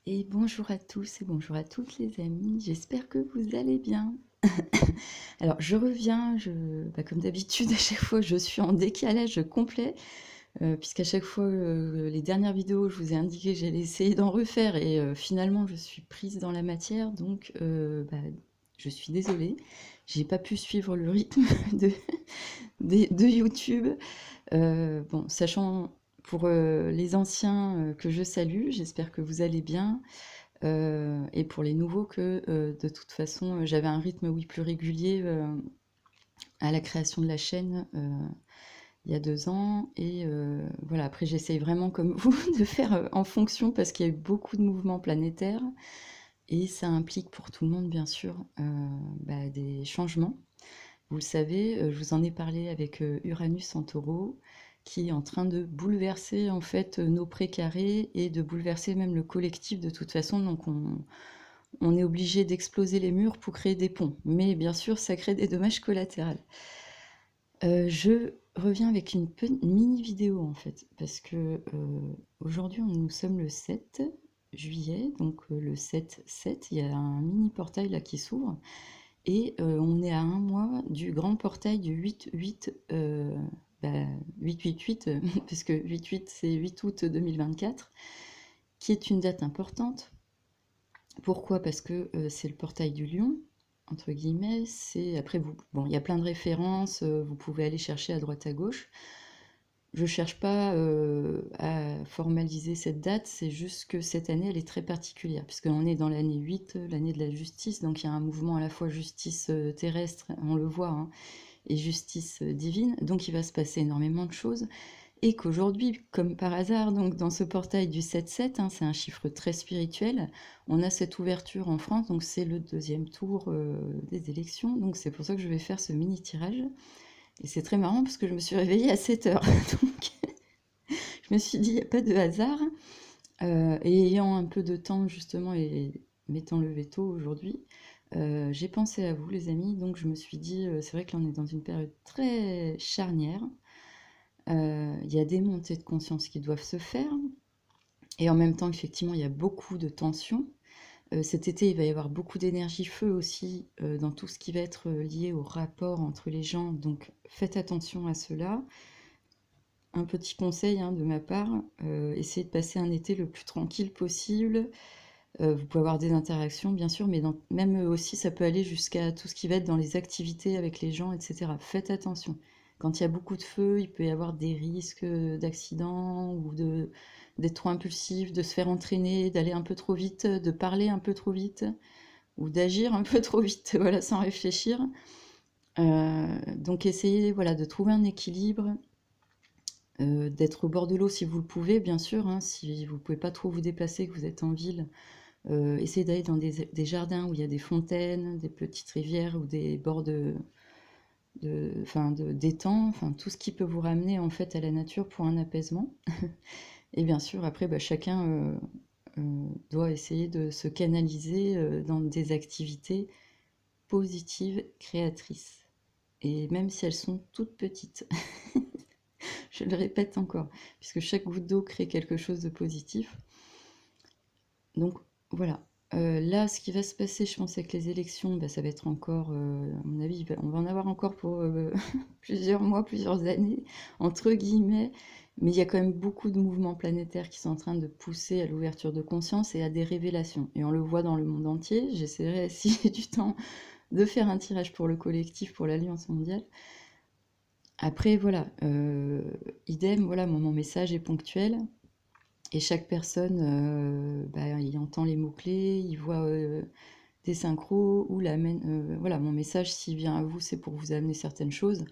Et bonjour à tous et bonjour à toutes les amis, j'espère que vous allez bien. Alors je reviens, comme d'habitude à chaque fois je suis en décalage complet, puisqu'à chaque fois les dernières vidéos je vous ai indiqué que j'allais essayer d'en refaire et finalement je suis prise dans la matière, donc je suis désolée, j'ai pas pu suivre le rythme de, de YouTube. Bon, sachant pour les anciens que je salue, j'espère que vous allez bien. Et pour les nouveaux que de toute façon j'avais un rythme oui plus régulier à la création de la chaîne il y a 2 ans et voilà, après j'essaye vraiment comme vous de faire en fonction parce qu'il y a eu beaucoup de mouvements planétaires et ça implique pour tout le monde bien sûr des changements. Vous le savez, je vous en ai parlé avec Uranus en taureau, qui est en train de bouleverser en fait nos précarés et de bouleverser même le collectif de toute façon. Donc on est obligé d'exploser les murs pour créer des ponts. Mais bien sûr, ça crée des dommages collatéraux. Je reviens avec une mini vidéo en fait, parce que aujourd'hui nous sommes le 7 juillet, donc le 7-7, il y a un mini portail là qui s'ouvre. Et on est à un mois du grand portail du 8-8, 8-8-8, parce que 8-8 c'est 8 août 2024, qui est une date importante. Pourquoi? Parce que c'est le portail du lion, entre guillemets. C'est après vous, bon, il y a plein de références, vous pouvez aller chercher à droite à gauche. Je cherche pas à formaliser cette date, c'est juste que cette année elle est très particulière, puisqu'on est dans l'année 8, l'année de la justice, donc il y a un mouvement à la fois justice terrestre, on le voit, hein, et justice divine, donc il va se passer énormément de choses, et qu'aujourd'hui, comme par hasard, donc dans ce portail du 7-7, hein, c'est un chiffre très spirituel, on a cette ouverture en France, donc c'est le deuxième tour des élections, donc c'est pour ça que je vais faire ce mini tirage. Et c'est très marrant parce que je me suis réveillée à 7 heures. Donc je me suis dit, il n'y a pas de hasard. Et ayant un peu de temps justement et m'étant levé tôt aujourd'hui, j'ai pensé à vous les amis. Donc je me suis dit, c'est vrai que là on est dans une période très charnière. Il y a des montées de conscience qui doivent se faire. Et en même temps, effectivement, il y a beaucoup de tensions. Cet été, il va y avoir beaucoup d'énergie feu aussi dans tout ce qui va être lié au rapport entre les gens. Donc faites attention à cela. Un petit conseil hein, de ma part, essayez de passer un été le plus tranquille possible. Vous pouvez avoir des interactions, bien sûr, mais même aussi, ça peut aller jusqu'à tout ce qui va être dans les activités avec les gens, etc. Faites attention. Quand il y a beaucoup de feu, il peut y avoir des risques d'accident ou d'être trop impulsif, de se faire entraîner, d'aller un peu trop vite, de parler un peu trop vite ou d'agir un peu trop vite, voilà, sans réfléchir. Donc essayez voilà, de trouver un équilibre, d'être au bord de l'eau si vous le pouvez, bien sûr. Hein, si vous ne pouvez pas trop vous déplacer, que vous êtes en ville, essayez d'aller dans des jardins où il y a des fontaines, des petites rivières ou des bords d'étangs, enfin tout ce qui peut vous ramener en fait à la nature pour un apaisement. Et bien sûr, après, chacun doit essayer de se canaliser dans des activités positives, créatrices. Et même si elles sont toutes petites. Je le répète encore, puisque chaque goutte d'eau crée quelque chose de positif. Donc voilà. Là, ce qui va se passer, je pense, avec les élections, ça va être encore, à mon avis, on va en avoir encore pour plusieurs mois, plusieurs années, entre guillemets. Mais il y a quand même beaucoup de mouvements planétaires qui sont en train de pousser à l'ouverture de conscience et à des révélations. Et on le voit dans le monde entier. J'essaierai, si j'ai du temps, de faire un tirage pour le collectif, pour l'Alliance mondiale. Après, voilà, idem, voilà, mon message est ponctuel. Et chaque personne, il entend les mots-clés, il voit des synchros ou l'amène. Voilà, mon message, s'il vient à vous, c'est pour vous amener certaines choses.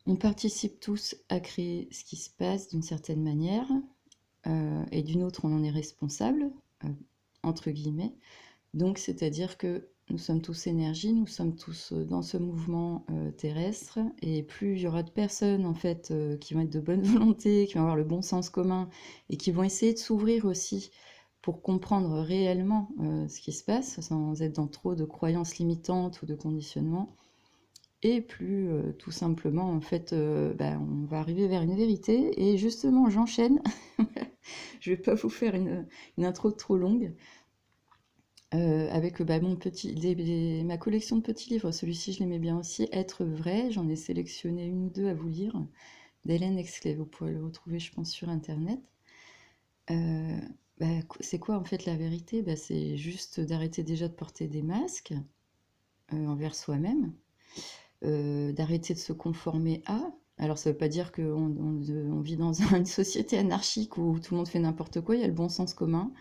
On participe tous à créer ce qui se passe d'une certaine manière, et d'une autre, on en est responsable, euh, entre guillemets. Donc, c'est-à-dire que nous sommes tous énergie, nous sommes tous dans ce mouvement terrestre, et plus il y aura de personnes en fait qui vont être de bonne volonté, qui vont avoir le bon sens commun, et qui vont essayer de s'ouvrir aussi pour comprendre réellement ce qui se passe, sans être dans trop de croyances limitantes ou de conditionnements, et plus tout simplement en fait, on va arriver vers une vérité, et justement j'enchaîne. je vais pas vous faire une intro trop longue. Avec ma collection de petits livres, celui-ci je l'aimais bien aussi, Être vrai, j'en ai sélectionné une ou deux à vous lire, d'Hélène Exley, vous pourrez le retrouver je pense sur internet. C'est quoi en fait la vérité? C'est juste d'arrêter déjà de porter des masques envers soi-même, d'arrêter de se conformer à. Alors ça veut pas dire qu'on vit dans une société anarchique où tout le monde fait n'importe quoi, il y a le bon sens commun.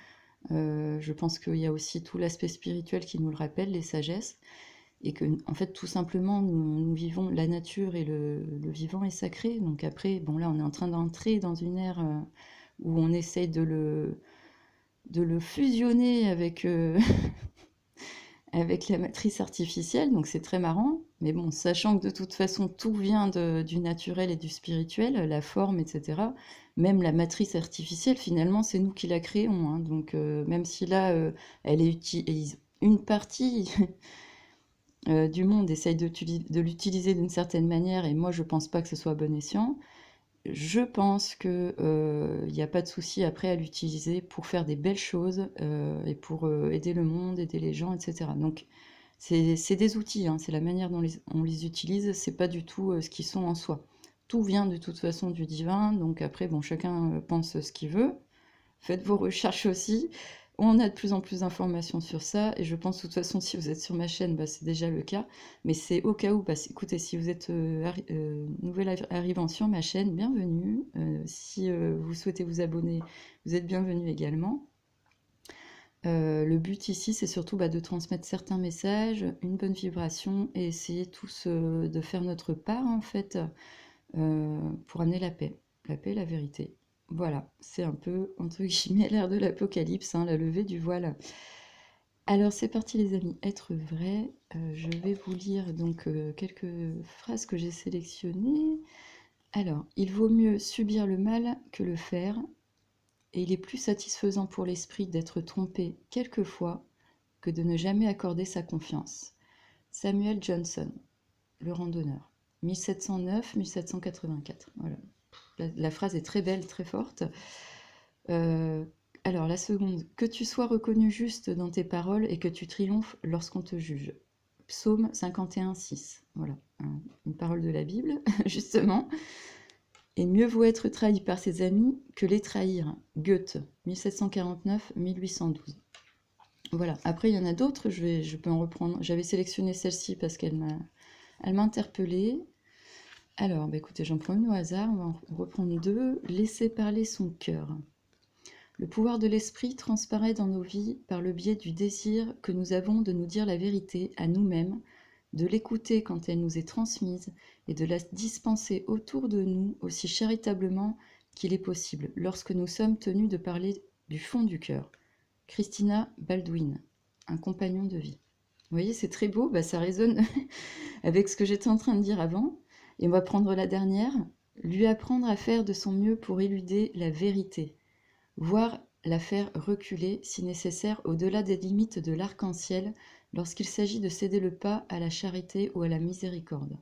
Je pense qu'il y a aussi tout l'aspect spirituel qui nous le rappelle, les sagesses, et que, en fait, tout simplement, nous vivons la nature et le vivant est sacré. Donc après, bon là, on est en train d'entrer dans une ère où on essaye de le fusionner avec, avec la matrice artificielle, donc c'est très marrant. Mais bon, sachant que de toute façon, tout vient du naturel et du spirituel, la forme, etc. Même la matrice artificielle, finalement, c'est nous qui la créons, hein. Donc, même si là, une partie du monde essaye de l'utiliser d'une certaine manière, et moi, je pense pas que ce soit à bon escient, je pense qu'il n'y a pas de souci après à l'utiliser pour faire des belles choses et pour aider le monde, aider les gens, etc. Donc, c'est des outils, hein, c'est la manière dont on les utilise, c'est pas du tout ce qu'ils sont en soi. Tout vient de toute façon du divin, donc après, bon, chacun pense ce qu'il veut. Faites vos recherches aussi. On a de plus en plus d'informations sur ça, et je pense de toute façon, si vous êtes sur ma chaîne, c'est déjà le cas. Mais c'est au cas où, écoutez, si vous êtes nouvel arrivant sur ma chaîne, bienvenue. Si vous souhaitez vous abonner, vous êtes bienvenue également. Le but ici, c'est surtout de transmettre certains messages, une bonne vibration, et essayer tous de faire notre part, en fait, pour amener la paix, la vérité. Voilà, c'est un peu, entre guillemets, l'ère de l'apocalypse, hein, la levée du voile. Alors c'est parti les amis, être vrai, je vais vous lire donc quelques phrases que j'ai sélectionnées. Alors, il vaut mieux subir le mal que le faire, et il est plus satisfaisant pour l'esprit d'être trompé quelquefois que de ne jamais accorder sa confiance. Samuel Johnson, le randonneur, 1709-1784. Voilà. La phrase est très belle, très forte. Alors la seconde, que tu sois reconnu juste dans tes paroles et que tu triomphes lorsqu'on te juge. Psaume 51,6. Voilà, une parole de la Bible, justement. Et mieux vaut être trahi par ses amis que les trahir. Goethe, 1749-1812. Voilà, après il y en a d'autres, je peux en reprendre. J'avais sélectionné celle-ci parce qu'elle m'a interpellée. Alors, écoutez, j'en prends une au hasard, on va en reprendre deux. Laisser parler son cœur. Le pouvoir de l'esprit transparaît dans nos vies par le biais du désir que nous avons de nous dire la vérité à nous-mêmes, de l'écouter quand elle nous est transmise et de la dispenser autour de nous aussi charitablement qu'il est possible, lorsque nous sommes tenus de parler du fond du cœur. Christina Baldwin, un compagnon de vie. Vous voyez, c'est très beau, ça résonne avec ce que j'étais en train de dire avant. Et on va prendre la dernière, lui apprendre à faire de son mieux pour éluder la vérité, voire la faire reculer, si nécessaire, au-delà des limites de l'arc-en-ciel lorsqu'il s'agit de céder le pas à la charité ou à la miséricorde,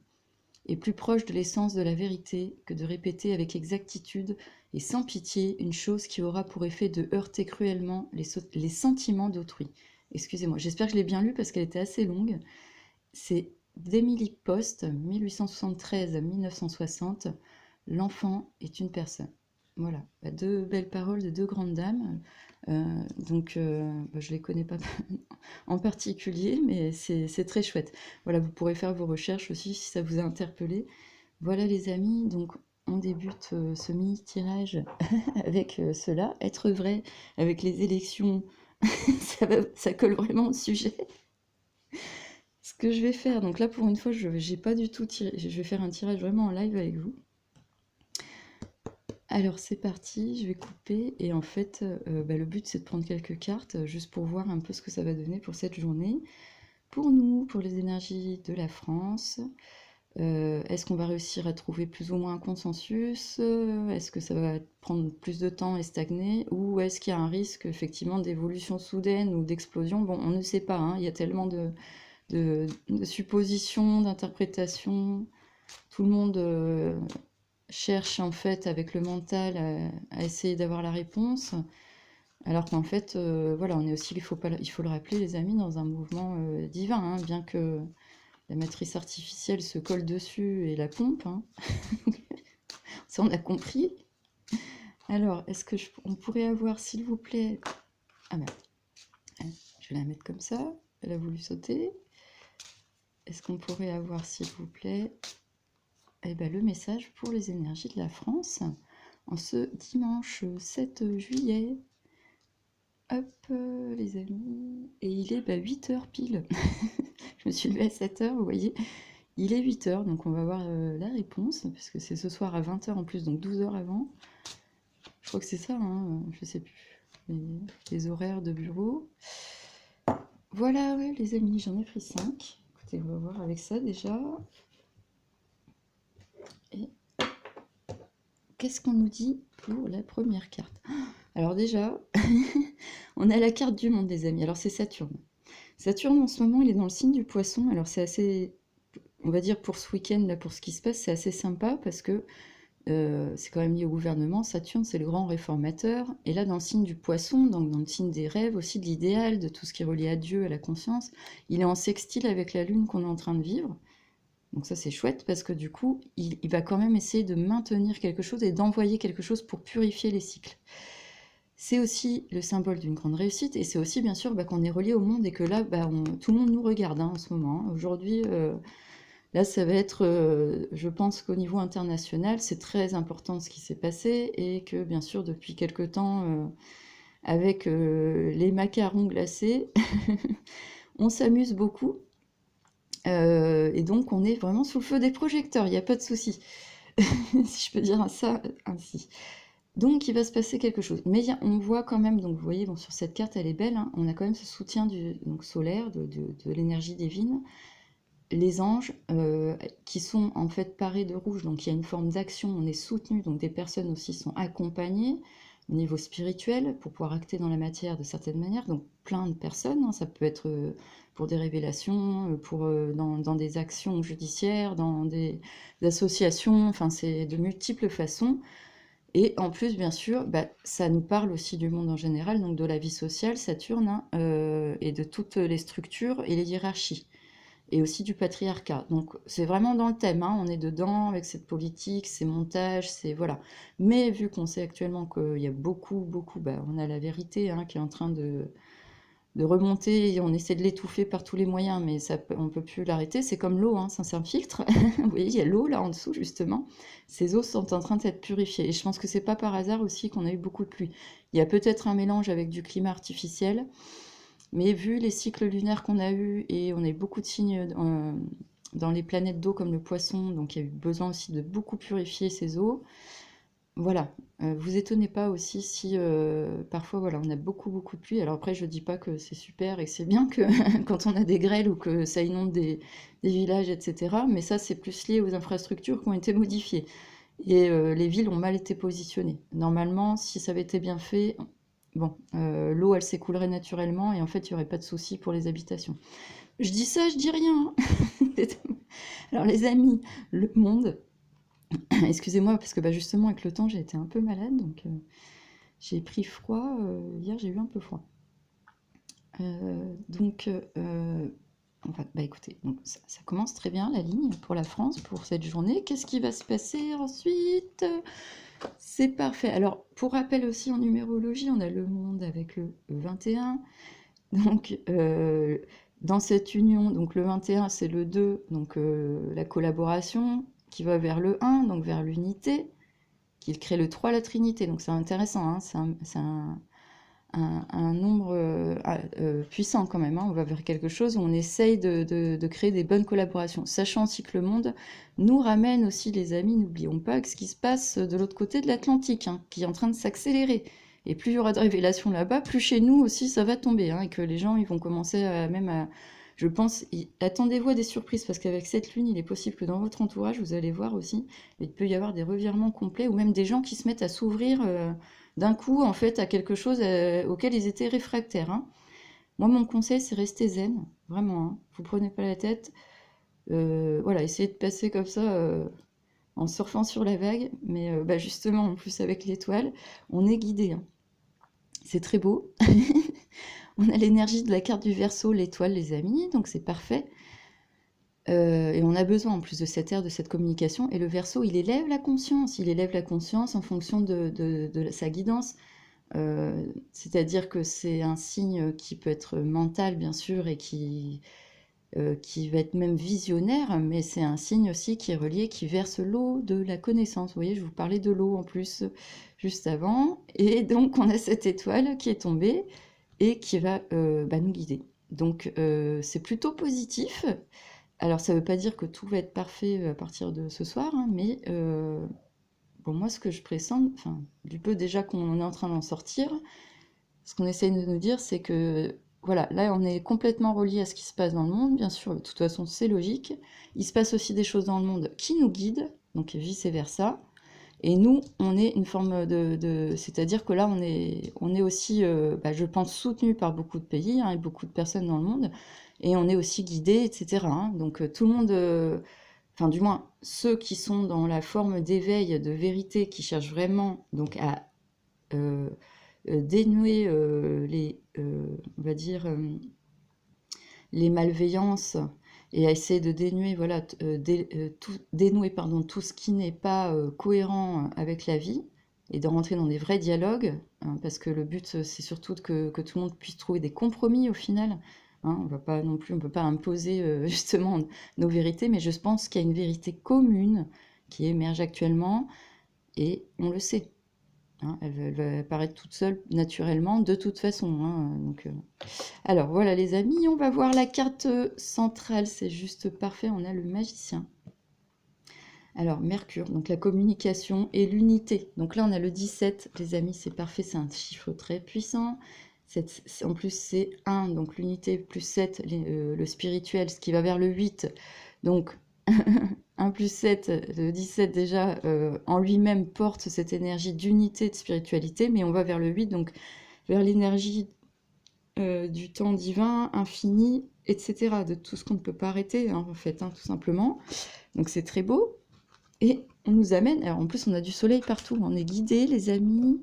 et plus proche de l'essence de la vérité que de répéter avec exactitude et sans pitié une chose qui aura pour effet de heurter cruellement les sentiments d'autrui. Excusez-moi, j'espère que je l'ai bien lu parce qu'elle était assez longue. C'est d'Emily Post, 1873-1960, L'enfant est une personne. Voilà, deux belles paroles de deux grandes dames. Je ne les connais pas en particulier, mais c'est très chouette. Voilà, vous pourrez faire vos recherches aussi si ça vous a interpellé. Voilà les amis, donc on débute ce mini-tirage avec cela. Être vrai avec les élections, ça colle vraiment au sujet. Ce que je vais faire, donc là pour une fois, je n'ai pas du tout tiré, je vais faire un tirage vraiment en live avec vous. Alors c'est parti, je vais couper et en fait le but c'est de prendre quelques cartes juste pour voir un peu ce que ça va donner pour cette journée. Pour nous, pour les énergies de la France, est-ce qu'on va réussir à trouver plus ou moins un consensus? Est-ce que ça va prendre plus de temps et stagner? Ou est-ce qu'il y a un risque effectivement d'évolution soudaine ou d'explosion? Bon, on ne sait pas, hein, il y a tellement de suppositions, d'interprétations. Tout le monde cherche en fait avec le mental à essayer d'avoir la réponse, alors qu'en fait, voilà, on est aussi, il faut le rappeler, les amis, dans un mouvement divin, hein, bien que la matrice artificielle se colle dessus et la pompe, hein. Ça on a compris. Alors, est-ce que on pourrait avoir, s'il vous plaît... Ah merde, je vais la mettre comme ça, elle a voulu sauter. Est-ce qu'on pourrait avoir, s'il vous plaît, eh ben, le message pour les énergies de la France en ce dimanche 7 juillet. Hop, les amis. Et il est 8 heures pile. Je me suis levée à 7 heures, vous voyez. Il est 8 heures, donc on va voir la réponse, puisque c'est ce soir à 20 heures en plus, donc 12 heures avant. Je crois que c'est ça, hein, je sais plus. Les horaires de bureau. Voilà, ouais, les amis, j'en ai pris 5. Écoutez, on va voir avec ça déjà. Et qu'est-ce qu'on nous dit pour la première carte? Alors déjà, on a la carte du monde, les amis. Alors c'est Saturne. Saturne, en ce moment, il est dans le signe du Poisson. Alors c'est assez, on va dire pour ce week-end, là, pour ce qui se passe, c'est assez sympa parce que c'est quand même lié au gouvernement. Saturne, c'est le grand réformateur. Et là, dans le signe du Poisson, donc dans le signe des rêves, aussi de l'idéal, de tout ce qui est relié à Dieu, à la conscience, il est en sextile avec la Lune qu'on est en train de vivre. Donc ça, c'est chouette parce que du coup, il va quand même essayer de maintenir quelque chose et d'envoyer quelque chose pour purifier les cycles. C'est aussi le symbole d'une grande réussite et c'est aussi bien sûr qu'on est relié au monde et que là, tout le monde nous regarde, hein, en ce moment, hein. Aujourd'hui, là, ça va être, je pense qu'au niveau international, c'est très important ce qui s'est passé et que bien sûr, depuis quelque temps, avec les macarons glacés, on s'amuse beaucoup. Et donc, on est vraiment sous le feu des projecteurs, il n'y a pas de souci, si je peux dire ça ainsi. Donc, il va se passer quelque chose. Mais on voit quand même, donc vous voyez, bon, sur cette carte, elle est belle, hein, on a quand même ce soutien donc, solaire, de l'énergie divine. Les anges, qui sont en fait parés de rouge, donc il y a une forme d'action, on est soutenu, donc des personnes aussi sont accompagnées au niveau spirituel pour pouvoir acter dans la matière de certaines manières, donc plein de personnes, hein, ça peut être pour des révélations, dans des actions judiciaires, dans des associations, enfin c'est de multiples façons. Et en plus, bien sûr, ça nous parle aussi du monde en général, donc de la vie sociale, Saturne, hein, et de toutes les structures et les hiérarchies et aussi du patriarcat. Donc c'est vraiment dans le thème, hein, on est dedans avec cette politique, ces montages, c'est voilà. Mais vu qu'on sait actuellement qu'il y a beaucoup, on a la vérité, hein, qui est en train de remonter, et on essaie de l'étouffer par tous les moyens, mais on peut plus l'arrêter. C'est comme l'eau, hein, c'est un filtre. Vous voyez, il y a l'eau là en dessous justement. Ces eaux sont en train d'être purifiées. Et je pense que c'est pas par hasard aussi qu'on a eu beaucoup de pluie. Il y a peut-être un mélange avec du climat artificiel. Mais vu les cycles lunaires qu'on a eus, et on a eu beaucoup de signes dans les planètes d'eau comme le poisson, donc il y a eu besoin aussi de beaucoup purifier ces eaux. Voilà, vous étonnez pas aussi si parfois voilà, on a beaucoup de pluie. Alors après, je dis pas que c'est super et que c'est bien que quand on a des grêles ou que ça inonde des villages, etc. Mais ça, c'est plus lié aux infrastructures qui ont été modifiées. Et les villes ont mal été positionnées. Normalement, si ça avait été bien fait, bon, l'eau, elle s'écoulerait naturellement et en fait, il n'y aurait pas de souci pour les habitations. Je dis ça, je dis rien, hein. Alors les amis, le monde, excusez-moi parce que justement avec le temps, j'ai été un peu malade, donc j'ai pris froid. Hier, j'ai eu un peu froid. Donc, écoutez, donc ça commence très bien la ligne pour la France pour cette journée. Qu'est-ce qui va se passer ensuite? C'est parfait. Alors, pour rappel aussi en numérologie, on a le monde avec le 21. Donc, dans cette union, donc le 21, c'est le 2, donc la collaboration, qui va vers le 1, donc vers l'unité, qui crée le 3, la trinité. Donc, c'est intéressant, hein, c'est un nombre puissant quand même, hein. On va vers quelque chose où on essaye de créer des bonnes collaborations, sachant aussi que le monde nous ramène aussi, les amis, n'oublions pas que ce qui se passe de l'autre côté de l'Atlantique, hein, qui est en train de s'accélérer. Et plus il y aura de révélations là-bas, plus chez nous aussi ça va tomber, hein, et que les gens ils vont commencer je pense, attendez-vous à des surprises, parce qu'avec cette lune, il est possible que dans votre entourage, vous allez voir aussi, il peut y avoir des revirements complets, ou même des gens qui se mettent à s'ouvrir d'un coup, en fait, à quelque chose auquel ils étaient réfractaires, hein. Moi, mon conseil, c'est rester zen, vraiment, hein. Vous prenez pas la tête. Voilà, essayez de passer comme ça en surfant sur la vague, mais bah, justement, en plus avec l'étoile, on est guidé, hein. C'est très beau. On a l'énergie de la carte du Verseau, l'étoile, les amis, donc c'est parfait. Et on a besoin en plus de cette ère, de cette communication. Et le Verseau, il élève la conscience en fonction de sa guidance. C'est-à-dire que c'est un signe qui peut être mental, bien sûr, et qui va être même visionnaire, mais c'est un signe aussi qui est relié, qui verse l'eau de la connaissance. Vous voyez, je vous parlais de l'eau en plus juste avant. Et donc, on a cette étoile qui est tombée et qui va bah, nous guider. Donc, c'est plutôt positif. Alors, ça ne veut pas dire que tout va être parfait à partir de ce soir, hein, mais bon, moi, ce que je pressens, enfin, du peu déjà qu'on est en train d'en sortir, ce qu'on essaye de nous dire, c'est que, voilà, là, on est complètement relié à ce qui se passe dans le monde, bien sûr, de toute façon, c'est logique. Il se passe aussi des choses dans le monde qui nous guident, donc vice-versa. Et nous, on est une forme c'est-à-dire que là, on est aussi, bah, je pense, soutenu par beaucoup de pays, hein, et beaucoup de personnes dans le monde, et on est aussi guidé, etc., hein. Donc tout le monde, enfin du moins ceux qui sont dans la forme d'éveil, de vérité, qui cherchent vraiment donc à euh, dénouer on va dire, les malveillances et à essayer de dénouer, voilà, dénouer pardon, tout ce qui n'est pas cohérent avec la vie et de rentrer dans des vrais dialogues, hein, parce que le but, c'est surtout que tout le monde puisse trouver des compromis au final. Hein, on va pas non plus, on peut pas imposer justement nos vérités, mais je pense qu'il y a une vérité commune qui émerge actuellement et on le sait. Hein, elle va apparaître toute seule naturellement de toute façon, hein, donc, alors voilà les amis, on va voir la carte centrale, c'est juste parfait, on a le magicien. Alors Mercure, donc la communication et l'unité. Donc là on a le 17, les amis, c'est parfait, c'est un chiffre très puissant. En plus c'est 1, donc l'unité plus 7, le spirituel, ce qui va vers le 8. Donc 1 plus 7, le 17 déjà, en lui-même porte cette énergie d'unité, de spiritualité, mais on va vers le 8, donc vers l'énergie du temps divin, infini, etc. De tout ce qu'on ne peut pas arrêter, hein, en fait, hein, tout simplement. Donc c'est très beau. Et on nous amène, alors en plus on a du soleil partout, on est guidés les amis.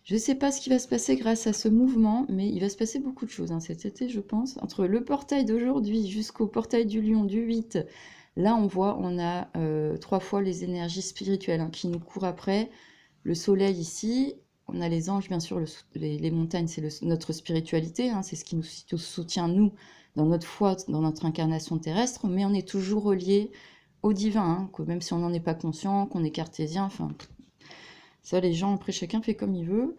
Je ne sais pas ce qui va se passer grâce à ce mouvement, mais il va se passer beaucoup de choses, hein, cet été je pense. Entre le portail d'aujourd'hui jusqu'au portail du lion du 8, là on voit, on a 3 fois les énergies spirituelles, hein, qui nous courent après. Le soleil ici, on a les anges, bien sûr, les montagnes, c'est notre spiritualité, hein, c'est ce qui nous soutient, nous, dans notre foi, dans notre incarnation terrestre, mais on est toujours relié au divin, hein, que même si on n'en est pas conscient, qu'on est cartésien, enfin, ça, les gens, après, chacun fait comme il veut.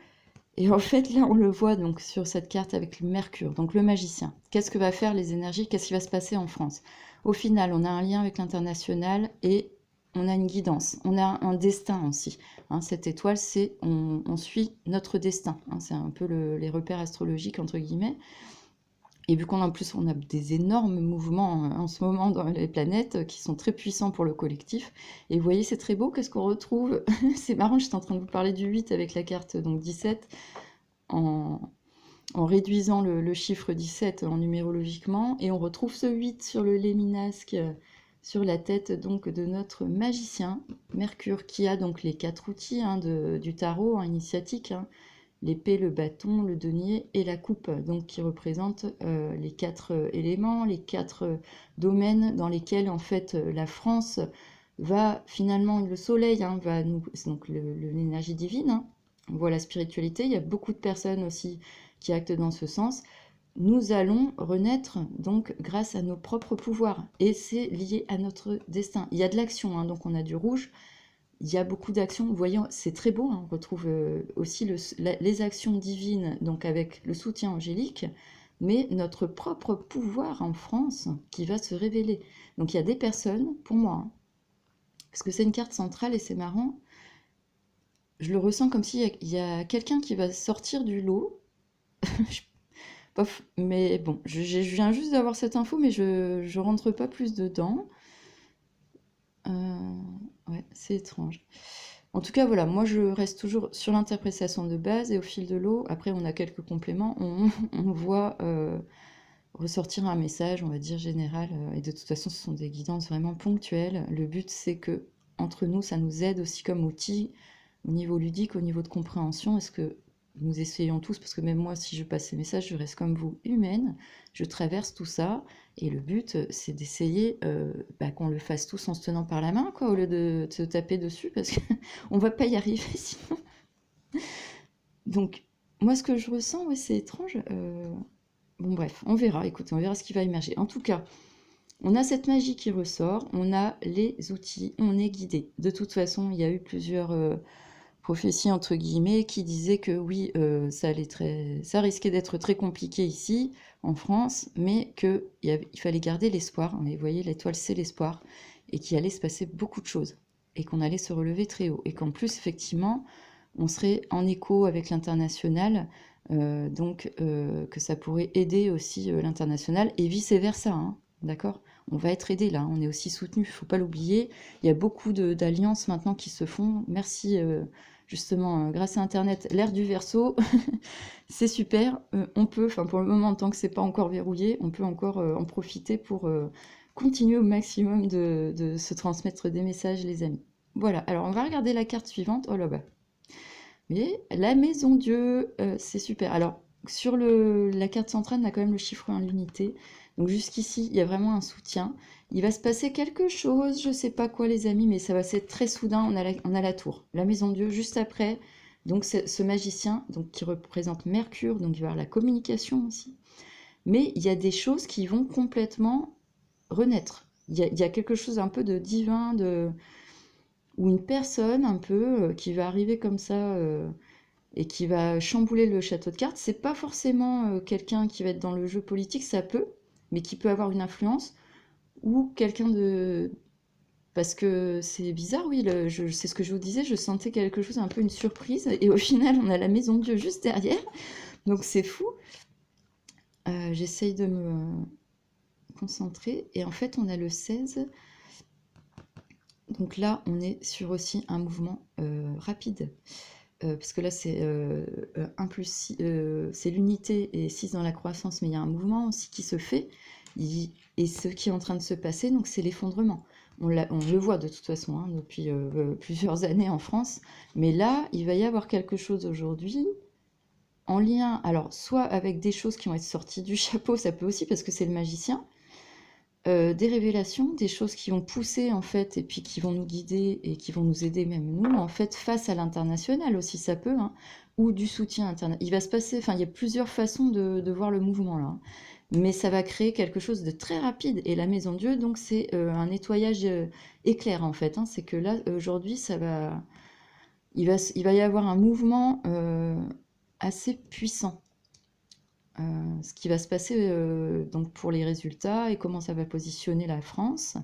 Et en fait, là, on le voit donc sur cette carte avec le Mercure, donc le magicien. Qu'est-ce que va faire les énergies? Qu'est-ce qui va se passer en France? Au final, on a un lien avec l'international et on a une guidance. On a un destin aussi. Hein, cette étoile, c'est on suit notre destin. Hein, c'est un peu les repères astrologiques, entre guillemets. Et vu qu'en plus, on a des énormes mouvements en ce moment dans les planètes qui sont très puissants pour le collectif. Et vous voyez, c'est très beau. Qu'est-ce qu'on retrouve? C'est marrant, j'étais en train de vous parler du 8 avec la carte donc 17 en, en réduisant le chiffre 17 en numérologiquement, et on retrouve ce 8 sur le léminasque, sur la tête donc de notre magicien, Mercure, qui a donc les 4 outils, hein, du tarot, hein, initiatique, hein, l'épée, le bâton, le denier et la coupe, donc qui représentent les 4 éléments, les 4 domaines dans lesquels en fait la France va finalement, le soleil, hein, va nous, c'est donc l'énergie divine, hein, on voit la spiritualité, il y a beaucoup de personnes aussi qui actent dans ce sens. Nous allons renaître donc grâce à nos propres pouvoirs et c'est lié à notre destin. Il y a de l'action, hein, donc on a du rouge, il y a beaucoup d'actions. Vous voyez, c'est très beau, hein, on retrouve aussi les actions divines, donc avec le soutien angélique, mais notre propre pouvoir en France qui va se révéler. Donc il y a des personnes, pour moi, hein, parce que c'est une carte centrale et c'est marrant, je le ressens comme s'il y a quelqu'un qui va sortir du lot. Mais bon, je viens juste d'avoir cette info, mais je rentre pas plus dedans. Ouais, c'est étrange. En tout cas, voilà, moi je reste toujours sur l'interprétation de base et au fil de l'eau, après on a quelques compléments, on voit ressortir un message, on va dire général, et de toute façon ce sont des guidances vraiment ponctuelles. Le but c'est que entre nous, ça nous aide aussi comme outil au niveau ludique, au niveau de compréhension. Est-ce que nous essayons tous, parce que même moi, si je passe ces messages, je reste comme vous, humaine, je traverse tout ça, et le but, c'est d'essayer qu'on le fasse tous en se tenant par la main, quoi, au lieu de se taper dessus, parce qu'on va pas y arriver sinon. Donc, moi, ce que je ressens, ouais, c'est étrange. Bon, bref, on verra, écoutez, on verra ce qui va émerger. En tout cas, on a cette magie qui ressort, on a les outils, on est guidé. De toute façon, il y a eu plusieurs prophéties, entre guillemets, qui disaient que oui, ça risquait d'être très compliqué ici, en France, mais qu'il fallait garder l'espoir. Et vous voyez, l'étoile, c'est l'espoir, et qu'il allait se passer beaucoup de choses, et qu'on allait se relever très haut. Et qu'en plus, effectivement, on serait en écho avec l'international, donc que ça pourrait aider aussi l'international, et vice-versa, hein, d'accord? On va être aidé là, on est aussi soutenu, il ne faut pas l'oublier. Il y a beaucoup d'alliances maintenant qui se font. Merci, justement, grâce à Internet, l'ère du Verseau, c'est super. On peut, enfin pour le moment, tant que c'est pas encore verrouillé, on peut encore en profiter pour continuer au maximum de se transmettre des messages, les amis. Voilà, alors on va regarder la carte suivante. Oh là bas. Mais la maison Dieu, c'est super. Alors, sur la carte centrale, on a quand même le chiffre 1, l'unité. Donc jusqu'ici, il y a vraiment un soutien. Il va se passer quelque chose, je ne sais pas quoi les amis, mais ça va être très soudain. On a la tour, la maison Dieu juste après. Donc ce magicien, donc, qui représente Mercure, donc il va y avoir la communication aussi. Mais il y a des choses qui vont complètement renaître. Il y a quelque chose un peu de divin, ou une personne un peu qui va arriver comme ça et qui va chambouler le château de cartes. C'est pas forcément quelqu'un qui va être dans le jeu politique, ça peut, mais qui peut avoir une influence, ou quelqu'un de... Parce que c'est bizarre, oui, c'est ce que je vous disais, je sentais quelque chose, un peu une surprise, et au final, on a la maison de Dieu juste derrière, donc c'est fou. J'essaye de me concentrer, et en fait, on a le 16. Donc là, on est sur aussi un mouvement rapide. Parce que là, c'est 1 plus 6, c'est l'unité et 6 dans la croissance, mais il y a un mouvement aussi qui se fait. Et ce qui est en train de se passer, donc c'est l'effondrement. On le voit de toute façon hein, depuis plusieurs années en France. Mais là, il va y avoir quelque chose aujourd'hui en lien, alors soit avec des choses qui vont être sorties du chapeau, ça peut aussi parce que c'est le magicien, des révélations, des choses qui vont pousser en fait, et puis qui vont nous guider et qui vont nous aider même nous en fait face à l'international aussi ça peut, hein, ou du soutien international. Il va se passer, enfin il y a plusieurs façons de voir le mouvement là, hein. Mais ça va créer quelque chose de très rapide. Et la Maison Dieu, donc c'est un nettoyage éclair en fait, hein. C'est que là aujourd'hui il va y avoir un mouvement assez puissant. Ce qui va se passer donc pour les résultats et comment ça va positionner la France.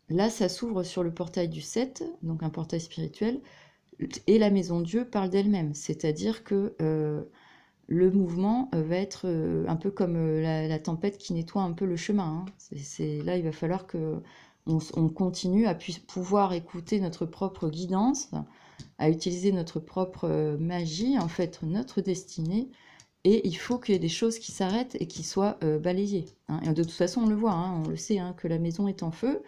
Là, ça s'ouvre sur le portail du 7, donc un portail spirituel, et la Maison Dieu parle d'elle-même, c'est-à-dire que le mouvement va être un peu comme la tempête qui nettoie un peu le chemin, hein. Là, il va falloir que on continue à pouvoir écouter notre propre guidance, à utiliser notre propre magie, en fait, notre destinée. Et il faut qu'il y ait des choses qui s'arrêtent et qui soient balayées, hein. Et de toute façon, on le voit, hein, on le sait, hein, que la maison est en feu.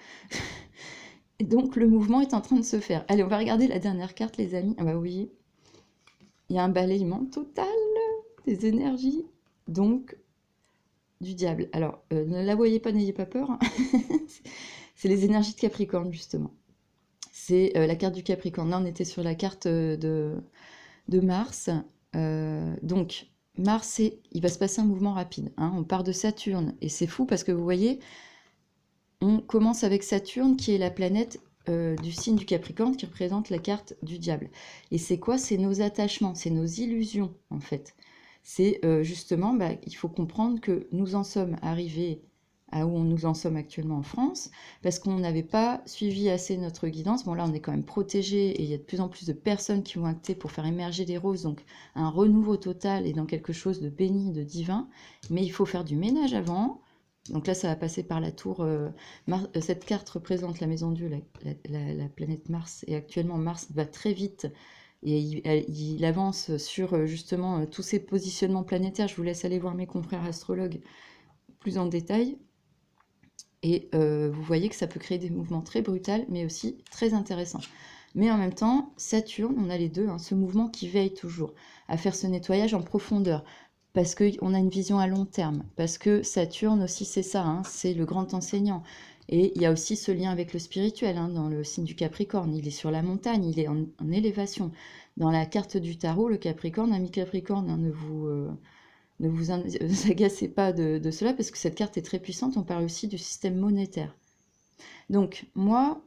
Et donc, le mouvement est en train de se faire. Allez, on va regarder la dernière carte, les amis. Ah bah oui, il y a un balayement total des énergies, donc du diable. Alors, ne la voyez pas, n'ayez pas peur, hein. C'est les énergies de Capricorne, justement. C'est la carte du Capricorne. Là, on était sur la carte de Mars. Donc, Mars, il va se passer un mouvement rapide, hein. On part de Saturne, et c'est fou parce que vous voyez, on commence avec Saturne, qui est la planète du signe du Capricorne, qui représente la carte du diable. Et c'est quoi? C'est nos attachements, c'est nos illusions, en fait. C'est justement, il faut comprendre que nous en sommes arrivés à où nous en sommes actuellement en France, parce qu'on n'avait pas suivi assez notre guidance. Bon là, on est quand même protégé, et il y a de plus en plus de personnes qui vont acter pour faire émerger des roses, donc un renouveau total et dans quelque chose de béni, de divin. Mais il faut faire du ménage avant. Donc là, ça va passer par la tour. Cette carte représente la maison Dieu, la planète Mars, et actuellement Mars va très vite. Et il avance sur justement tous ces positionnements planétaires. Je vous laisse aller voir mes confrères astrologues plus en détail. Et vous voyez que ça peut créer des mouvements très brutaux, mais aussi très intéressants. Mais en même temps, Saturne, on a les deux, hein, ce mouvement qui veille toujours à faire ce nettoyage en profondeur, parce qu'on a une vision à long terme, parce que Saturne aussi, c'est ça, hein, c'est le grand enseignant. Et il y a aussi ce lien avec le spirituel, hein, dans le signe du Capricorne. Il est sur la montagne, il est en élévation. Dans la carte du tarot, le Capricorne, ami Capricorne, hein, ne vous agacez pas de cela, parce que cette carte est très puissante. On parle aussi du système monétaire. Donc, moi,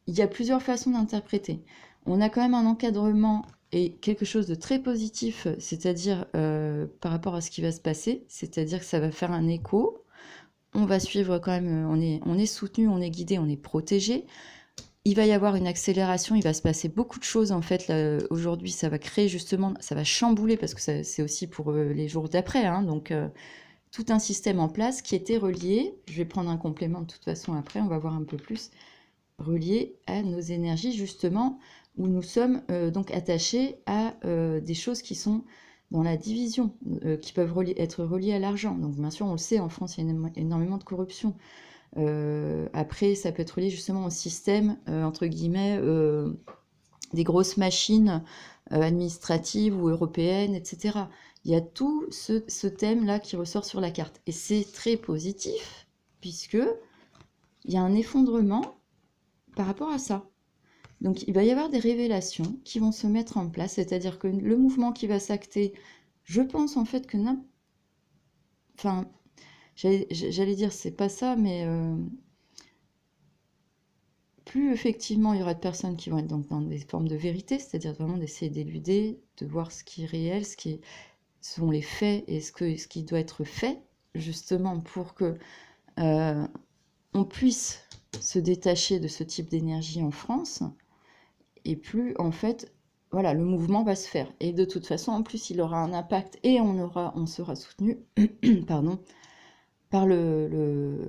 il y a plusieurs façons d'interpréter. On a quand même un encadrement et quelque chose de très positif, c'est-à-dire par rapport à ce qui va se passer, c'est-à-dire que ça va faire un écho. On va suivre quand même, on est soutenu, on est guidé, on est protégé. Il va y avoir une accélération, il va se passer beaucoup de choses en fait. Aujourd'hui, ça va créer justement, ça va chambouler parce que c'est aussi pour les jours d'après, hein, donc tout un système en place qui était relié. Je vais prendre un complément de toute façon après, on va voir un peu plus, relié à nos énergies justement, où nous sommes donc attachés à des choses qui sont dans la division, qui peuvent être reliées à l'argent. Donc bien sûr, on le sait, en France, il y a énormément de corruption. Après, ça peut être lié justement au système, entre guillemets, des grosses machines administratives ou européennes, etc. Il y a tout ce thème-là qui ressort sur la carte. Et c'est très positif, puisque il y a un effondrement par rapport à ça. Donc il va y avoir des révélations qui vont se mettre en place, c'est-à-dire que le mouvement qui va s'acter, je pense en fait que... Enfin, j'allais dire, c'est pas ça, mais plus effectivement il y aura de personnes qui vont être donc dans des formes de vérité, c'est-à-dire vraiment d'essayer d'éluder, de voir ce qui est réel, sont les faits et ce qui doit être fait, justement pour que on puisse se détacher de ce type d'énergie en France, et plus en fait, voilà, le mouvement va se faire. Et de toute façon, en plus, il aura un impact et on sera soutenu pardon, par le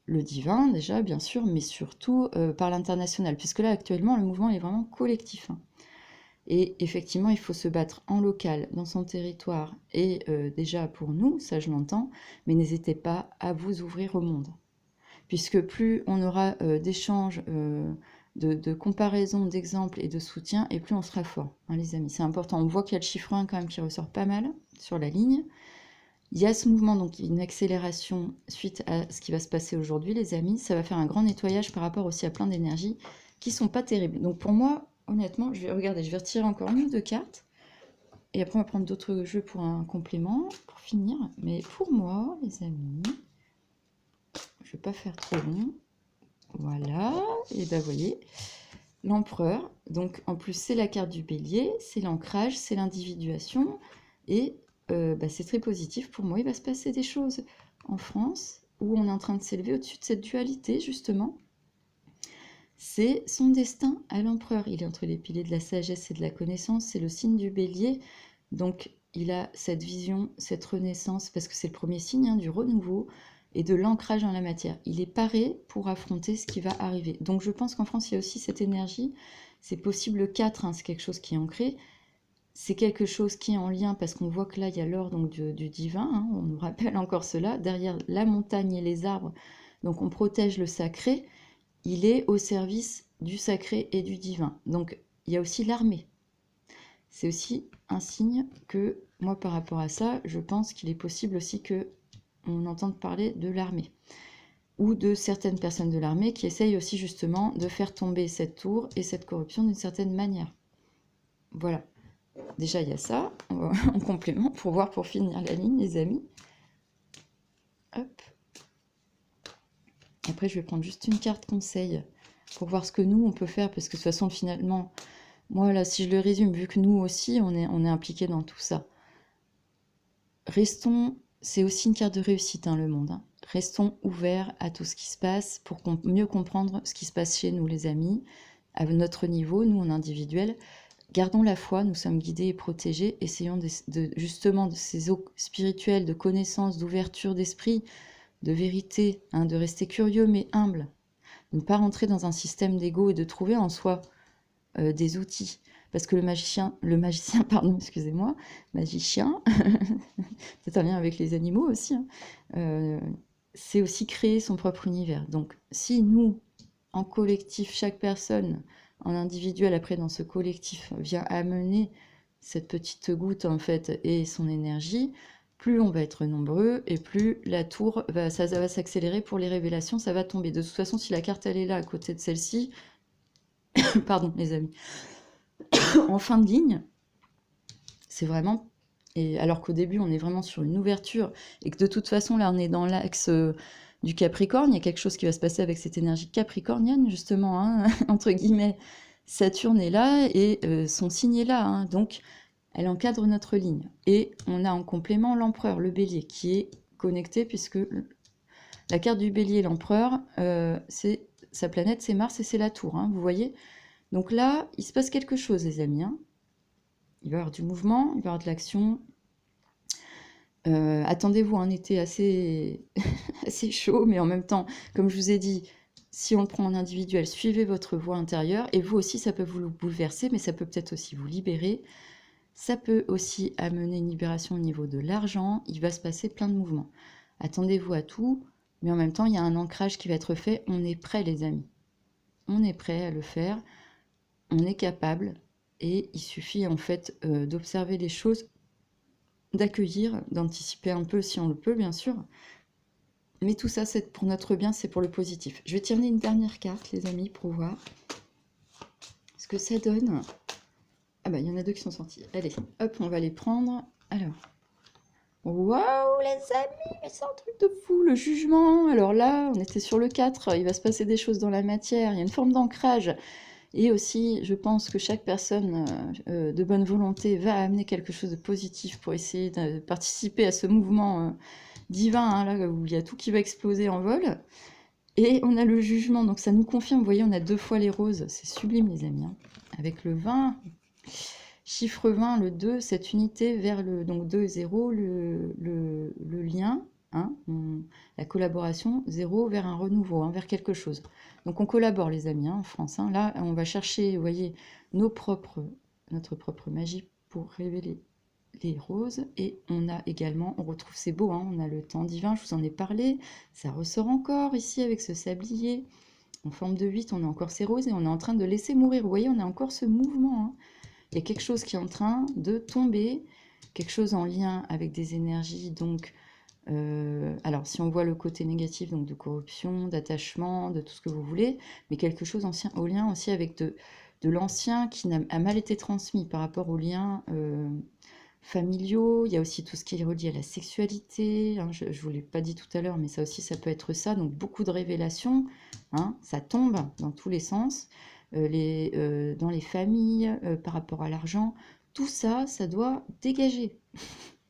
divin déjà, bien sûr, mais surtout par l'international, puisque là, actuellement, le mouvement est vraiment collectif. Hein. Et effectivement, il faut se battre en local, dans son territoire, et déjà pour nous, ça je l'entends, mais n'hésitez pas à vous ouvrir au monde. Puisque plus on aura d'échanges, de comparaisons, d'exemples et de soutien, et plus on sera fort, hein, les amis. C'est important. On voit qu'il y a le chiffre 1 quand même qui ressort pas mal sur la ligne. Il y a ce mouvement, donc une accélération suite à ce qui va se passer aujourd'hui, les amis. Ça va faire un grand nettoyage par rapport aussi à plein d'énergies qui sont pas terribles. Donc pour moi, honnêtement, je vais retirer encore une ou deux cartes. Et après, on va prendre d'autres jeux pour un complément, pour finir. Mais pour moi, les amis, je vais pas faire trop long. Voilà, et ben vous voyez, l'empereur, donc en plus c'est la carte du bélier, c'est l'ancrage, c'est l'individuation, et c'est très positif pour moi. Il va se passer des choses en France, où on est en train de s'élever au-dessus de cette dualité, justement. C'est son destin à l'empereur. Il est entre les piliers de la sagesse et de la connaissance, c'est le signe du bélier, donc il a cette vision, cette renaissance, parce que c'est le premier signe, hein, du renouveau, et de l'ancrage dans la matière. Il est paré pour affronter ce qui va arriver. Donc je pense qu'en France, il y a aussi cette énergie. C'est possible le 4, hein, c'est quelque chose qui est ancré. C'est quelque chose qui est en lien, parce qu'on voit que là, il y a l'or donc du divin. Hein, on nous rappelle encore cela. Derrière la montagne et les arbres, donc on protège le sacré. Il est au service du sacré et du divin. Donc il y a aussi l'armée. C'est aussi un signe que, moi, par rapport à ça, je pense qu'il est possible aussi que on entend parler de l'armée, ou de certaines personnes de l'armée qui essayent aussi justement de faire tomber cette tour et cette corruption d'une certaine manière. Voilà. Déjà, il y a ça, en complément, pour voir, pour finir la ligne, les amis. Hop. Après, je vais prendre juste une carte conseil pour voir ce que nous, on peut faire, parce que de toute façon, finalement, moi, là, si je le résume, vu que nous aussi, on est impliqués dans tout ça, restons... C'est aussi une carte de réussite, hein, le monde. Hein. Restons ouverts à tout ce qui se passe pour mieux comprendre ce qui se passe chez nous, les amis, à notre niveau, nous en individuel. Gardons la foi, nous sommes guidés et protégés. Essayons justement de ces eaux spirituelles, de connaissance, d'ouverture d'esprit, de vérité, hein, de rester curieux mais humble. De ne pas rentrer dans un système d'ego et de trouver en soi des outils. Parce que le magicien, pardon, excusez-moi, magicien, c'est un lien avec les animaux aussi, hein, c'est aussi créer son propre univers. Donc, si nous, en collectif, chaque personne, en individuel, après dans ce collectif, vient amener cette petite goutte, en fait, et son énergie, plus on va être nombreux, et plus la tour, ça va s'accélérer pour les révélations, ça va tomber. De toute façon, si la carte, elle est là, à côté de celle-ci, pardon, les amis, en fin de ligne, c'est vraiment... Et alors qu'au début, on est vraiment sur une ouverture, et que de toute façon, là, on est dans l'axe du Capricorne, il y a quelque chose qui va se passer avec cette énergie capricornienne, justement, hein, entre guillemets. Saturne est là, et son signe est là, hein, donc elle encadre notre ligne. Et on a en complément l'empereur, le bélier, qui est connecté, puisque la carte du bélier, l'empereur, sa planète, c'est Mars, et c'est la tour, hein, vous voyez. Donc là, il se passe quelque chose, les amis, hein. Il va y avoir du mouvement, il va y avoir de l'action. Attendez-vous à un été assez, assez chaud, mais en même temps, comme je vous ai dit, si on le prend en individuel, suivez votre voie intérieure, et vous aussi, ça peut vous bouleverser, mais ça peut peut-être aussi vous libérer. Ça peut aussi amener une libération au niveau de l'argent, il va se passer plein de mouvements. Attendez-vous à tout, mais en même temps, il y a un ancrage qui va être fait, on est prêt, les amis. On est prêt à le faire, on est capable, et il suffit en fait d'observer les choses, d'accueillir, d'anticiper un peu si on le peut, bien sûr. Mais tout ça, c'est pour notre bien, c'est pour le positif. Je vais tirer une dernière carte, les amis, pour voir ce que ça donne. Ah bah, il y en a deux qui sont sortis. Allez, hop, on va les prendre. Alors, waouh, les amis, mais c'est un truc de fou, le jugement. Alors là, on était sur le 4, il va se passer des choses dans la matière, il y a une forme d'ancrage. Et aussi, je pense que chaque personne de bonne volonté va amener quelque chose de positif pour essayer de participer à ce mouvement divin, hein, là où il y a tout qui va exploser en vol. Et on a le jugement, donc ça nous confirme, vous voyez, on a 2 fois les roses, c'est sublime les amis, hein. Avec le 20, chiffre 20, le 2, cette unité vers le, donc 2 et 0, le lien, hein, la collaboration, 0 vers un renouveau, hein, vers quelque chose. Donc on collabore les amis, hein, en France, hein. Là on va chercher, vous voyez, notre propre magie pour révéler les roses, et on a également, on retrouve, c'est beau, hein, on a le temps divin, je vous en ai parlé, ça ressort encore ici avec ce sablier, en forme de 8, on a encore ces roses, et on est en train de laisser mourir, vous voyez, on a encore ce mouvement, hein. Il y a quelque chose qui est en train de tomber, quelque chose en lien avec des énergies, donc, alors si on voit le côté négatif, donc de corruption, d'attachement, de tout ce que vous voulez, mais quelque chose ancien, au lien aussi avec de l'ancien qui a mal été transmis par rapport aux liens familiaux. Il y a aussi tout ce qui est relié à la sexualité, hein, je ne vous l'ai pas dit tout à l'heure, mais ça aussi, ça peut être ça, donc beaucoup de révélations, hein, ça tombe dans tous les sens, dans les familles, par rapport à l'argent, tout ça, ça doit dégager.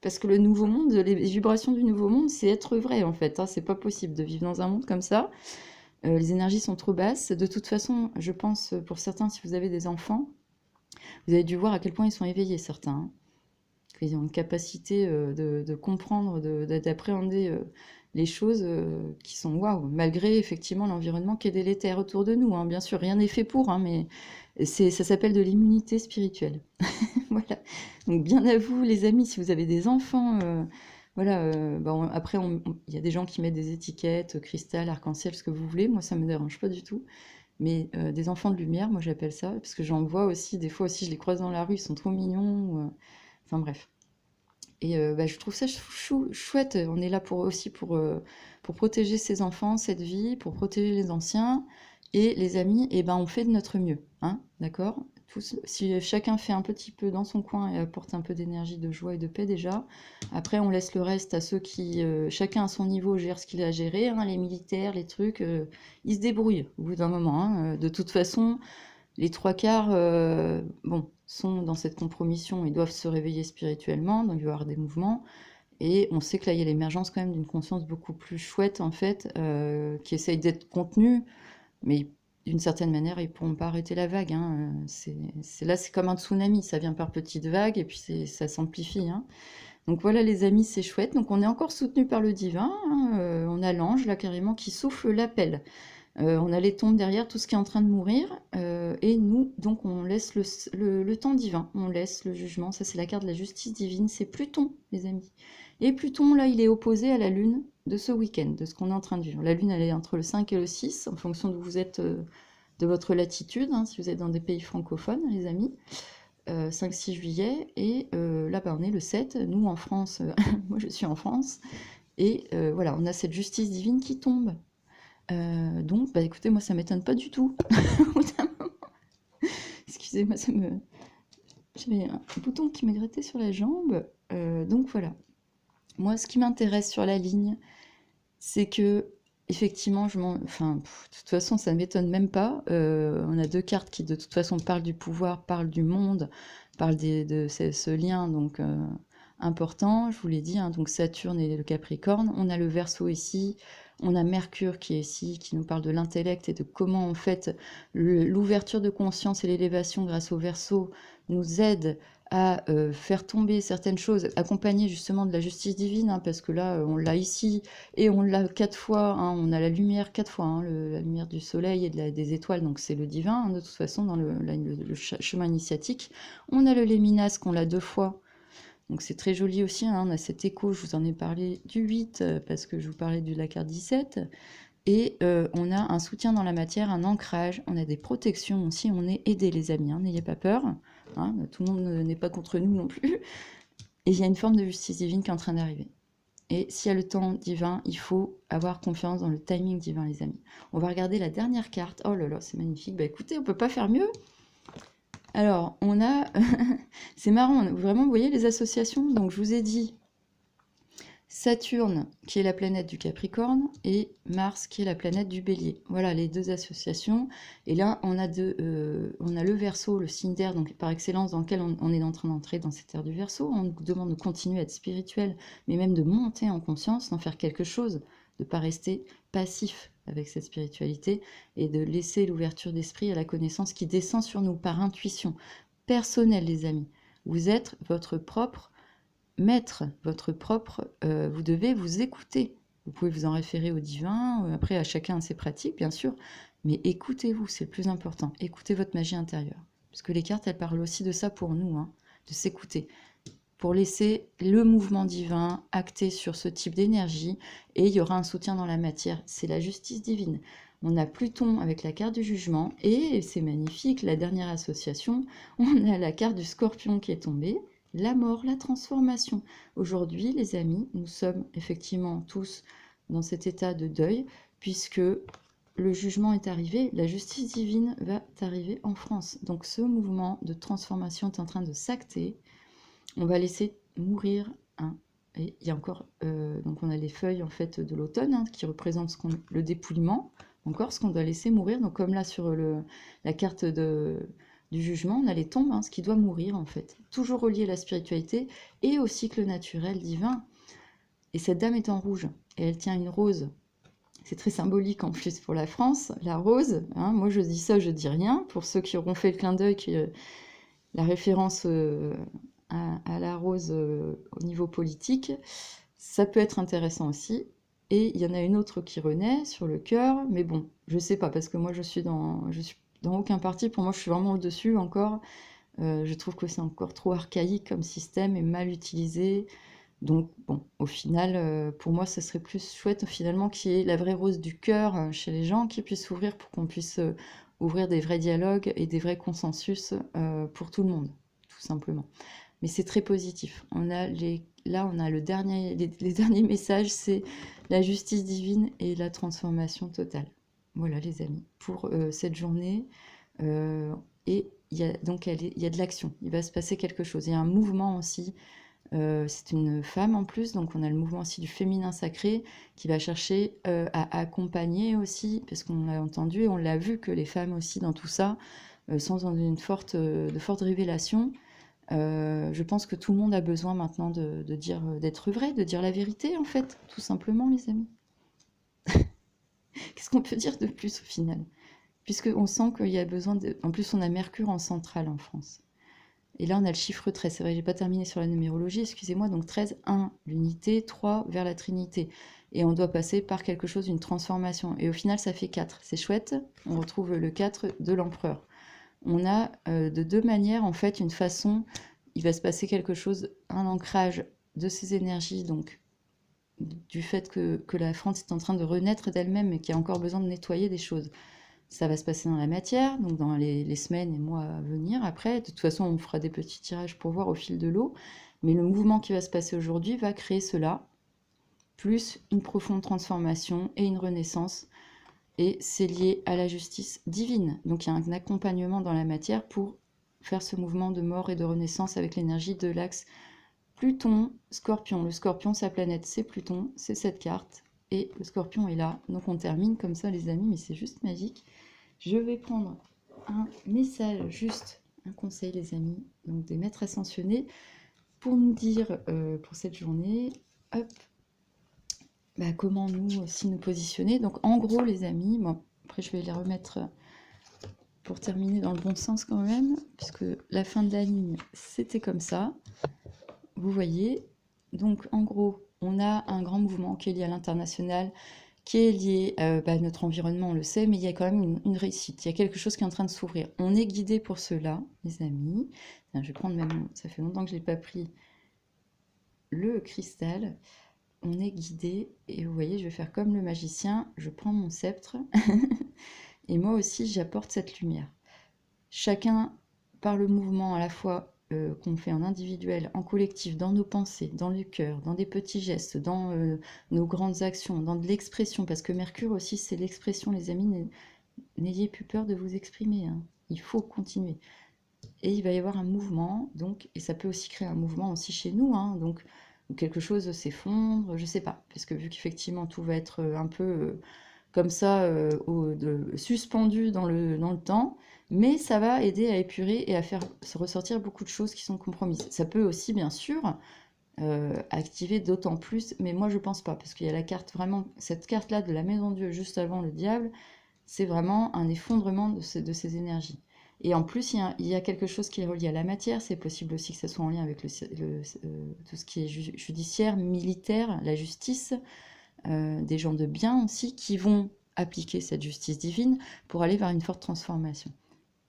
Parce que le nouveau monde, les vibrations du nouveau monde, c'est être vrai en fait, hein, c'est pas possible de vivre dans un monde comme ça. Les énergies sont trop basses. De toute façon, je pense, pour certains, si vous avez des enfants, vous avez dû voir à quel point ils sont éveillés, certains, hein. Ils ont une capacité de comprendre, d'appréhender les choses qui sont waouh, malgré effectivement l'environnement qui est délétère autour de nous, hein. Bien sûr, rien n'est fait pour, hein, mais ça s'appelle de l'immunité spirituelle. Voilà. Donc bien à vous, les amis, si vous avez des enfants. Voilà, bon, après, il y a des gens qui mettent des étiquettes, cristal, arc-en-ciel, ce que vous voulez. Moi, ça me dérange pas du tout. Mais des enfants de lumière, moi j'appelle ça, parce que j'en vois aussi, des fois aussi, je les croise dans la rue, ils sont trop mignons. Enfin bref. Et je trouve ça chouette. On est là aussi pour protéger ses enfants, cette vie, pour protéger les anciens et les amis. Et ben on fait de notre mieux, hein, d'accord? Si chacun fait un petit peu dans son coin et apporte un peu d'énergie, de joie et de paix déjà. Après, on laisse le reste à ceux qui, chacun à son niveau, gère ce qu'il a à gérer, hein, les militaires, les trucs, ils se débrouillent au bout d'un moment, hein. De toute façon, les 3 quarts, bon, sont dans cette compromission et doivent se réveiller spirituellement, donc il va y avoir des mouvements. Et on sait que là, il y a l'émergence quand même d'une conscience beaucoup plus chouette, en fait, qui essaye d'être contenue, mais d'une certaine manière, ils ne pourront pas arrêter la vague, hein. Là, c'est comme un tsunami, ça vient par petites vagues et puis ça s'amplifie, hein. Donc voilà, les amis, c'est chouette. Donc on est encore soutenu par le divin, hein. On a l'ange, là, carrément, qui souffle l'appel. On a les tombes derrière, tout ce qui est en train de mourir, et nous, donc on laisse le temps divin, on laisse le jugement. Ça, c'est la carte de la justice divine, c'est Pluton, les amis. Et Pluton, là, il est opposé à la Lune de ce week-end, de ce qu'on est en train de vivre. La Lune, elle est entre le 5 et le 6, en fonction d'où vous êtes, de votre latitude, hein, si vous êtes dans des pays francophones, les amis. 5-6 juillet, et là, on est le 7, nous en France, moi je suis en France, et voilà, on a cette justice divine qui tombe. Donc, écoutez, moi ça m'étonne pas du tout. Excusez-moi, j'avais un bouton qui me grattait sur la jambe. Donc voilà. Moi, ce qui m'intéresse sur la ligne, c'est que, effectivement, de toute façon, ça ne m'étonne même pas. On a deux cartes qui, de toute façon, parlent du pouvoir, parlent du monde, parlent de ce lien donc important. Je vous l'ai dit, hein, donc Saturne et le Capricorne. On a le Verseau ici. On a Mercure qui est ici, qui nous parle de l'intellect et de comment, en fait, l'ouverture de conscience et l'élévation grâce au Verseau nous aide à faire tomber certaines choses, accompagnées justement de la justice divine, hein, parce que là, on l'a ici, et on l'a 4 fois, hein, on a la lumière 4 fois, hein, la lumière du soleil et des étoiles, donc c'est le divin, hein, de toute façon, dans le chemin initiatique. On a le Léminas qu'on l'a 2 fois, donc c'est très joli aussi, hein, on a cet écho, je vous en ai parlé du 8, parce que je vous parlais de la carte 17, et on a un soutien dans la matière, un ancrage, on a des protections aussi, on est aidés les amis, hein, n'ayez pas peur, hein, tout le monde n'est pas contre nous non plus, et il y a une forme de justice divine qui est en train d'arriver. Et s'il y a le temps divin, il faut avoir confiance dans le timing divin, les amis. On va regarder la dernière carte. Oh là là, c'est magnifique. Écoutez, on peut pas faire mieux. Alors, on a... c'est marrant, vraiment, vous voyez les associations. Donc, je vous ai dit Saturne, qui est la planète du Capricorne, et Mars, qui est la planète du Bélier. Voilà les deux associations. Et là, on a le Verseau, le signe d'air, donc par excellence, dans lequel on est en train d'entrer dans cette ère du Verseau. On nous demande de continuer à être spirituel, mais même de monter en conscience, d'en faire quelque chose, de ne pas rester passif avec cette spiritualité, et de laisser l'ouverture d'esprit à la connaissance qui descend sur nous par intuition personnelle, les amis. Vous êtes votre propre maître, vous devez vous écouter. Vous pouvez vous en référer au divin, après à chacun ses pratiques, bien sûr, mais écoutez-vous, c'est le plus important. Écoutez votre magie intérieure. Parce que les cartes, elles parlent aussi de ça pour nous, hein, de s'écouter, pour laisser le mouvement divin acter sur ce type d'énergie, et il y aura un soutien dans la matière. C'est la justice divine. On a Pluton avec la carte du jugement, et c'est magnifique, la dernière association, on a la carte du Scorpion qui est tombée, la mort, la transformation. Aujourd'hui, les amis, nous sommes effectivement tous dans cet état de deuil, puisque le jugement est arrivé, la justice divine va arriver en France. Donc ce mouvement de transformation est en train de s'acter. On va laisser mourir et il y a encore, donc on a les feuilles en fait de l'automne, hein, qui représentent le dépouillement, encore ce qu'on doit laisser mourir. Donc comme là sur la carte du jugement, on a les tombes, hein, ce qui doit mourir en fait. Toujours relié à la spiritualité et au cycle naturel divin. Et cette dame est en rouge, et elle tient une rose. C'est très symbolique en plus pour la France, la rose. Hein, moi je dis ça, je dis rien. Pour ceux qui auront fait le clin d'œil, la référence à la rose au niveau politique, ça peut être intéressant aussi. Et il y en a une autre qui renaît sur le cœur, mais bon, je sais pas, parce que moi je suis dans aucun parti, pour moi je suis vraiment au-dessus encore. Je trouve que c'est encore trop archaïque comme système et mal utilisé. Donc bon, au final, pour moi, ce serait plus chouette finalement qu'il y ait la vraie rose du cœur chez les gens, qui puisse s'ouvrir pour qu'on puisse ouvrir des vrais dialogues et des vrais consensus pour tout le monde, tout simplement. Mais c'est très positif. Là, on a les derniers messages, c'est la justice divine et la transformation totale. Voilà, les amis, pour cette journée. Et il y a de l'action. Il va se passer quelque chose. Il y a un mouvement aussi. C'est une femme en plus, donc on a le mouvement aussi du féminin sacré qui va chercher à accompagner aussi, parce qu'on l'a entendu et on l'a vu que les femmes aussi dans tout ça sont dans une forte révélation. Je pense que tout le monde a besoin maintenant d'être vrai, de dire la vérité en fait, tout simplement les amis. Qu'est-ce qu'on peut dire de plus au final? Puisqu'on sent qu'il y a besoin de... En plus on a Mercure en centrale en France. Et là, on a le chiffre 13. C'est vrai, j'ai pas terminé sur la numérologie, excusez-moi. Donc 13, 1, l'unité, 3, vers la Trinité. Et on doit passer par quelque chose, une transformation. Et au final, ça fait 4. C'est chouette. On retrouve le 4 de l'empereur. On a de deux manières, en fait, une façon, il va se passer quelque chose, un ancrage de ces énergies, donc du fait que la France est en train de renaître d'elle-même et qu'il y a encore besoin de nettoyer des choses. Ça va se passer dans la matière, donc dans les semaines et mois à venir. Après, de toute façon, on fera des petits tirages pour voir au fil de l'eau. Mais le mouvement qui va se passer aujourd'hui va créer cela, plus une profonde transformation et une renaissance. Et c'est lié à la justice divine. Donc il y a un accompagnement dans la matière pour faire ce mouvement de mort et de renaissance avec l'énergie de l'axe Pluton-Scorpion. Le Scorpion, sa planète, c'est Pluton, c'est cette carte. Et le Scorpion est là. Donc on termine comme ça, les amis, mais c'est juste magique. Je vais prendre un message, juste un conseil, les amis, donc des maîtres ascensionnés, pour nous dire pour cette journée, hop, bah, comment nous aussi nous positionner. Donc en gros, les amis, bon, après je vais les remettre pour terminer dans le bon sens quand même, puisque la fin de la ligne, c'était comme ça. Vous voyez, donc en gros, on a un grand mouvement qui est lié à l'international, qui est lié à notre environnement, on le sait, mais il y a quand même une réussite. Il y a quelque chose qui est en train de s'ouvrir. On est guidé pour cela, les amis. Tiens, je vais prendre même, ça fait longtemps que je n'ai pas pris le cristal. On est guidé, et vous voyez, je vais faire comme le magicien, je prends mon sceptre, et moi aussi j'apporte cette lumière. Chacun, par le mouvement à la fois qu'on fait en individuel, en collectif, dans nos pensées, dans le cœur, dans des petits gestes, dans nos grandes actions, dans de l'expression, parce que Mercure aussi c'est l'expression, les amis, n'ayez plus peur de vous exprimer, hein. Il faut continuer. Et il va y avoir un mouvement, donc, et ça peut aussi créer un mouvement aussi chez nous, hein, donc où quelque chose s'effondre, je sais pas, parce que vu qu'effectivement tout va être un peu comme ça, suspendu dans le temps, mais ça va aider à épurer et à faire se ressortir beaucoup de choses qui sont compromises. Ça peut aussi, bien sûr, activer d'autant plus, mais moi je pense pas, parce qu'il y a la carte vraiment, cette carte-là de la Maison Dieu juste avant le diable, c'est vraiment un effondrement de ces énergies. Et en plus, il y a quelque chose qui est relié à la matière. C'est possible aussi que ça soit en lien avec tout ce qui est judiciaire, militaire, la justice, des gens de bien aussi, qui vont appliquer cette justice divine pour aller vers une forte transformation.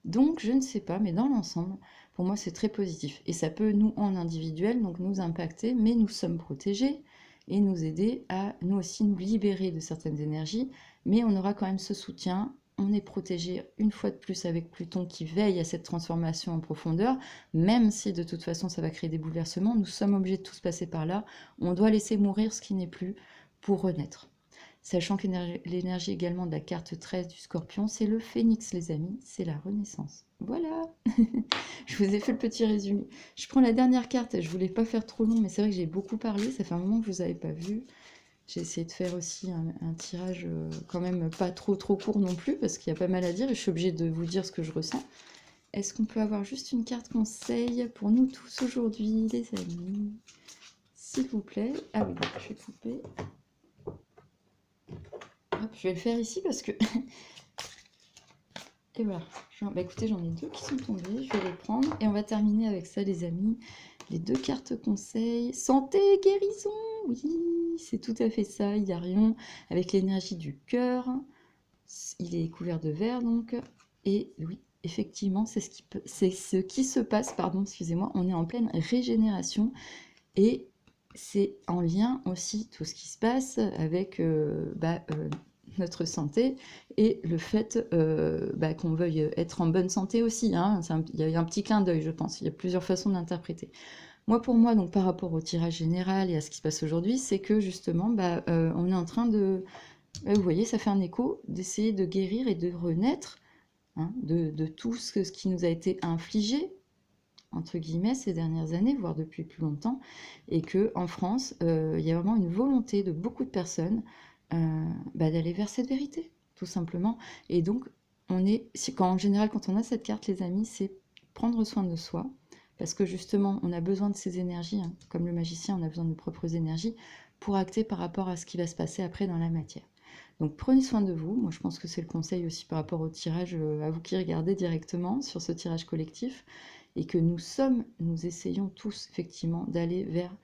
Donc, je ne sais pas, mais dans l'ensemble, pour moi, c'est très positif. Et ça peut, nous, en individuel, donc nous impacter, mais nous sommes protégés et nous aider à, nous aussi, nous libérer de certaines énergies, mais on aura quand même ce soutien. On est protégé une fois de plus avec Pluton qui veille à cette transformation en profondeur, même si de toute façon ça va créer des bouleversements, nous sommes obligés de tous passer par là. On doit laisser mourir ce qui n'est plus pour renaître. Sachant que l'énergie également de la carte 13 du Scorpion, c'est le phénix, les amis, c'est la renaissance. Voilà. Je vous ai fait le petit résumé. Je prends la dernière carte, je voulais pas faire trop long, mais c'est vrai que j'ai beaucoup parlé, ça fait un moment que je vous avais pas vu. J'ai essayé de faire aussi un tirage quand même pas trop court non plus, parce qu'il y a pas mal à dire et je suis obligée de vous dire ce que je ressens. Est-ce qu'on peut avoir juste une carte conseil pour nous tous aujourd'hui, les amis? S'il vous plaît. Ah oui, je vais couper. Hop, je vais le faire ici parce que... Et voilà. Bah écoutez, j'en ai deux qui sont tombées. Je vais les prendre. Et on va terminer avec ça, les amis. Les deux cartes conseils. Santé, guérison. Oui, c'est tout à fait ça. Yarion avec l'énergie du cœur. Il est couvert de vert, donc. Et oui, effectivement, c'est ce qui se passe. Pardon, excusez-moi. On est en pleine régénération. Et c'est en lien aussi tout ce qui se passe avec notre santé et le fait qu'on veuille être en bonne santé aussi, hein. Il y a un petit clin d'œil, je pense. Il y a plusieurs façons d'interpréter. Moi, pour moi, donc par rapport au tirage général et à ce qui se passe aujourd'hui, c'est que justement, on est en train de... vous voyez, ça fait un écho d'essayer de guérir et de renaître, hein, de tout ce qui nous a été infligé, entre guillemets, ces dernières années, voire depuis plus longtemps, et que en France, il y a vraiment une volonté de beaucoup de personnes d'aller vers cette vérité, tout simplement. Et donc, en général, quand on a cette carte, les amis, c'est prendre soin de soi, parce que justement, on a besoin de ces énergies, hein, comme le magicien, on a besoin de nos propres énergies, pour acter par rapport à ce qui va se passer après dans la matière. Donc prenez soin de vous. Moi, je pense que c'est le conseil aussi par rapport au tirage, à vous qui regardez directement sur ce tirage collectif. et que nous essayons tous effectivement d'aller vers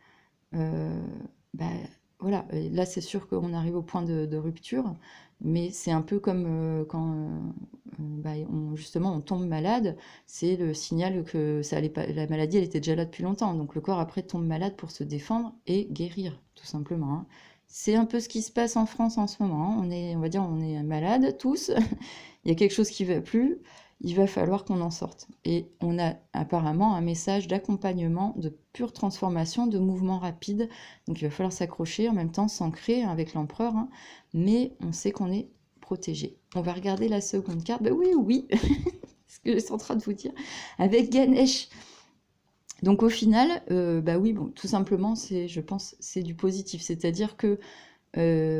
bah, voilà, et là c'est sûr qu'on arrive au point de rupture, mais c'est un peu comme quand bah, justement on tombe malade, c'est le signal que ça allait pas, la maladie elle était déjà là depuis longtemps, donc le corps après tombe malade pour se défendre et guérir, tout simplement, hein. C'est un peu ce qui se passe en France en ce moment, hein. On va dire, on est malades tous, il y a quelque chose qui ne va plus, il va falloir qu'on en sorte. Et on a apparemment un message d'accompagnement, de pure transformation, de mouvement rapide. Donc il va falloir s'accrocher, en même temps s'ancrer avec l'empereur, hein, mais on sait qu'on est protégé. On va regarder la seconde carte. Ben oui, oui, ce que je suis en train de vous dire, avec Ganesh. Donc au final, bah oui, bon, tout simplement, je pense, c'est du positif. C'est-à-dire que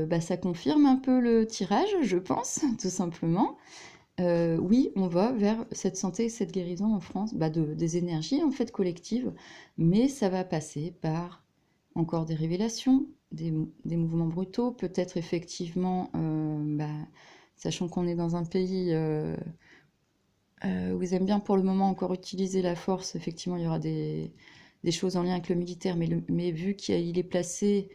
bah, ça confirme un peu le tirage, je pense, tout simplement. Oui, on va vers cette santé et cette guérison en France, bah, des énergies en fait collectives, mais ça va passer par encore des révélations, des mouvements brutaux, peut-être effectivement, bah, sachant qu'on est dans un pays où ils aiment bien pour le moment encore utiliser la force, effectivement il y aura des choses en lien avec le militaire, mais vu qu'il est placé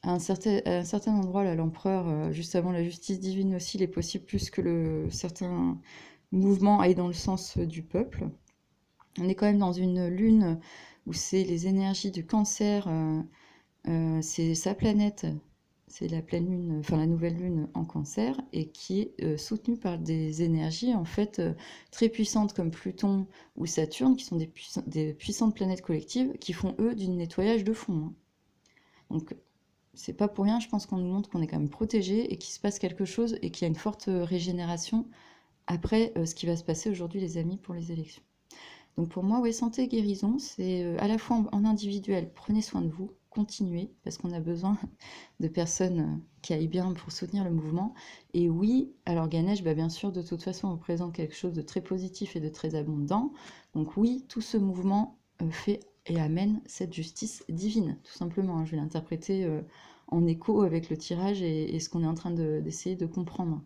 à un certain endroit, là, l'empereur, juste avant la justice divine aussi, il est possible plus que certains mouvements aillent dans le sens du peuple. On est quand même dans une lune où c'est les énergies du cancer, c'est sa planète, c'est la pleine lune, enfin la nouvelle lune en cancer, et qui est soutenue par des énergies en fait très puissantes comme Pluton ou Saturne, qui sont des puissantes planètes collectives, qui font eux du nettoyage de fond, hein. Donc c'est pas pour rien, je pense qu'on nous montre qu'on est quand même protégé et qu'il se passe quelque chose et qu'il y a une forte régénération après ce qui va se passer aujourd'hui, les amis, pour les élections. Donc pour moi, ouais, santé et guérison, c'est à la fois en individuel, prenez soin de vous, continuez, parce qu'on a besoin de personnes qui aillent bien pour soutenir le mouvement. Et oui, alors Ganesh, bah bien sûr, de toute façon, représente quelque chose de très positif et de très abondant. Donc oui, tout ce mouvement fait et amène cette justice divine, tout simplement, hein. Je vais l'interpréter en écho avec le tirage et ce qu'on est en train d'essayer de comprendre.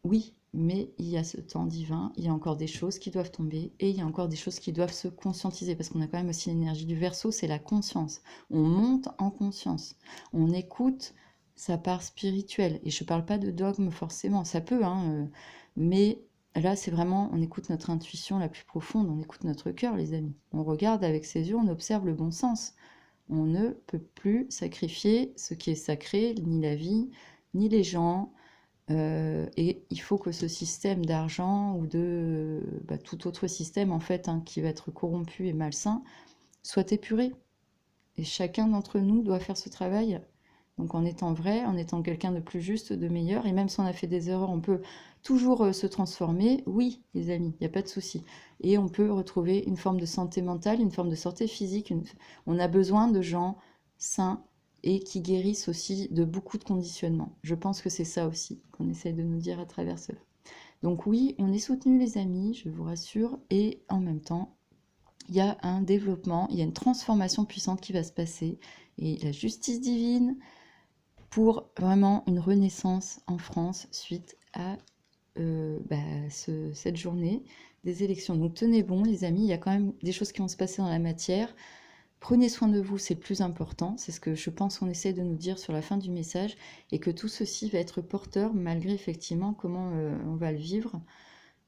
Oui, mais il y a ce temps divin, il y a encore des choses qui doivent tomber et il y a encore des choses qui doivent se conscientiser parce qu'on a quand même aussi l'énergie du Verseau, c'est la conscience. On monte en conscience, on écoute sa part spirituelle et je ne parle pas de dogme forcément, ça peut, hein, mais là c'est vraiment, on écoute notre intuition la plus profonde, on écoute notre cœur, les amis. On regarde avec ses yeux, on observe le bon sens. On ne peut plus sacrifier ce qui est sacré, ni la vie, ni les gens. Et il faut que ce système d'argent ou de bah, tout autre système en fait, hein, qui va être corrompu et malsain soit épuré. Et chacun d'entre nous doit faire ce travail. Donc en étant vrai, en étant quelqu'un de plus juste, de meilleur, et même si on a fait des erreurs, on peut toujours se transformer. Oui, les amis, il n'y a pas de souci. Et on peut retrouver une forme de santé mentale, une forme de santé physique. On a besoin de gens sains et qui guérissent aussi de beaucoup de conditionnements. Je pense que c'est ça aussi qu'on essaye de nous dire à travers cela. Donc oui, on est soutenu les amis, je vous rassure, et en même temps, il y a un développement, il y a une transformation puissante qui va se passer, et la justice divine pour vraiment une renaissance en France suite à bah, cette journée des élections. Donc tenez bon les amis, il y a quand même des choses qui vont se passer dans la matière. Prenez soin de vous, c'est le plus important, c'est ce que je pense qu'on essaie de nous dire sur la fin du message, et que tout ceci va être porteur malgré effectivement comment on va le vivre.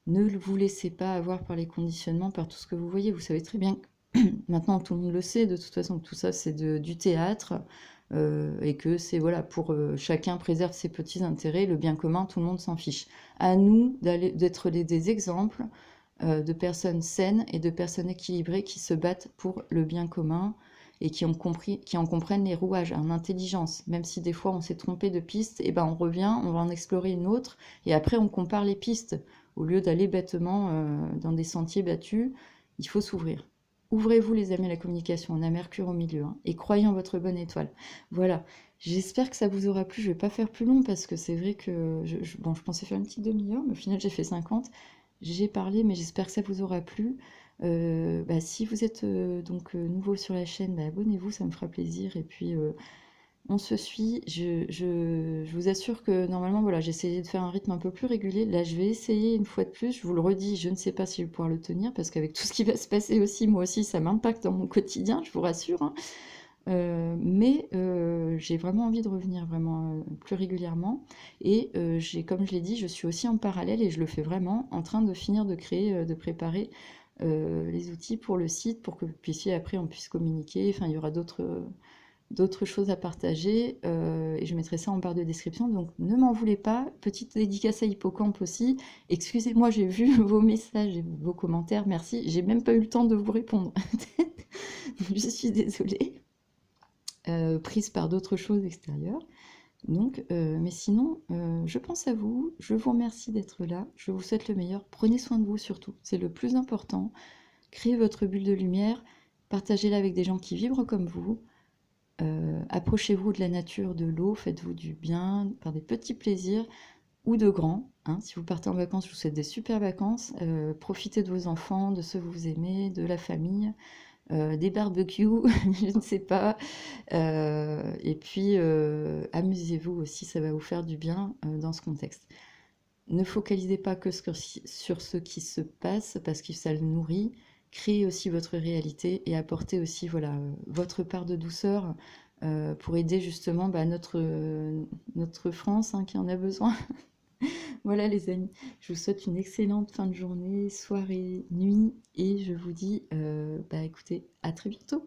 Ne vous laissez pas avoir par les conditionnements, par tout ce que vous voyez. Vous savez très bien que maintenant tout le monde le sait, de toute façon, que tout ça c'est du théâtre, et que c'est voilà pour chacun préserve ses petits intérêts, le bien commun, tout le monde s'en fiche. À nous d'être des exemples de personnes saines et de personnes équilibrées qui se battent pour le bien commun et qui en comprennent les rouages en intelligence. Même si des fois on s'est trompé de piste, et ben on revient, on va en explorer une autre, et après on compare les pistes. Au lieu d'aller bêtement dans des sentiers battus, il faut s'ouvrir. Ouvrez-vous les amis à la communication, on a Mercure au milieu, hein, et croyez en votre bonne étoile. Voilà, j'espère que ça vous aura plu, je ne vais pas faire plus long parce que c'est vrai que bon, je pensais faire une petite demi-heure, mais au final j'ai fait 50. J'ai parlé, mais j'espère que ça vous aura plu. Bah, si vous êtes donc nouveau sur la chaîne, bah, abonnez-vous, ça me fera plaisir. Et puis on se suit. Je vous assure que normalement, voilà, j'ai essayé de faire un rythme un peu plus régulier. Là, je vais essayer une fois de plus. Je vous le redis, je ne sais pas si je vais pouvoir le tenir parce qu'avec tout ce qui va se passer aussi, moi aussi, ça m'impacte dans mon quotidien, je vous rassure, hein. Mais j'ai vraiment envie de revenir vraiment plus régulièrement. Et comme je l'ai dit, je suis aussi en parallèle et je le fais vraiment en train de finir de créer, de préparer les outils pour le site pour que vous puissiez après on puisse communiquer. Enfin, il y aura d'autres choses à partager et je mettrai ça en barre de description. Donc ne m'en voulez pas. Petite dédicace à Hippocampe aussi. Excusez-moi, j'ai vu vos messages et vos commentaires. Merci. J'ai même pas eu le temps de vous répondre. Je suis désolée. Prise par d'autres choses extérieures. Donc, mais sinon, je pense à vous. Je vous remercie d'être là. Je vous souhaite le meilleur. Prenez soin de vous surtout. C'est le plus important. Créez votre bulle de lumière. Partagez-la avec des gens qui vibrent comme vous. Approchez-vous de la nature, de l'eau, faites-vous du bien par des petits plaisirs ou de grands, hein. Si vous partez en vacances, je vous souhaite des super vacances. Profitez de vos enfants, de ceux que vous aimez, de la famille, des barbecues, je ne sais pas. Et puis, amusez-vous aussi, ça va vous faire du bien dans ce contexte. Ne focalisez pas que sur ce qui se passe parce que ça le nourrit. Créez aussi votre réalité et apportez aussi voilà, votre part de douceur pour aider justement bah, notre France hein, qui en a besoin. Voilà les amis, je vous souhaite une excellente fin de journée, soirée, nuit et je vous dis bah, écoutez, à très bientôt.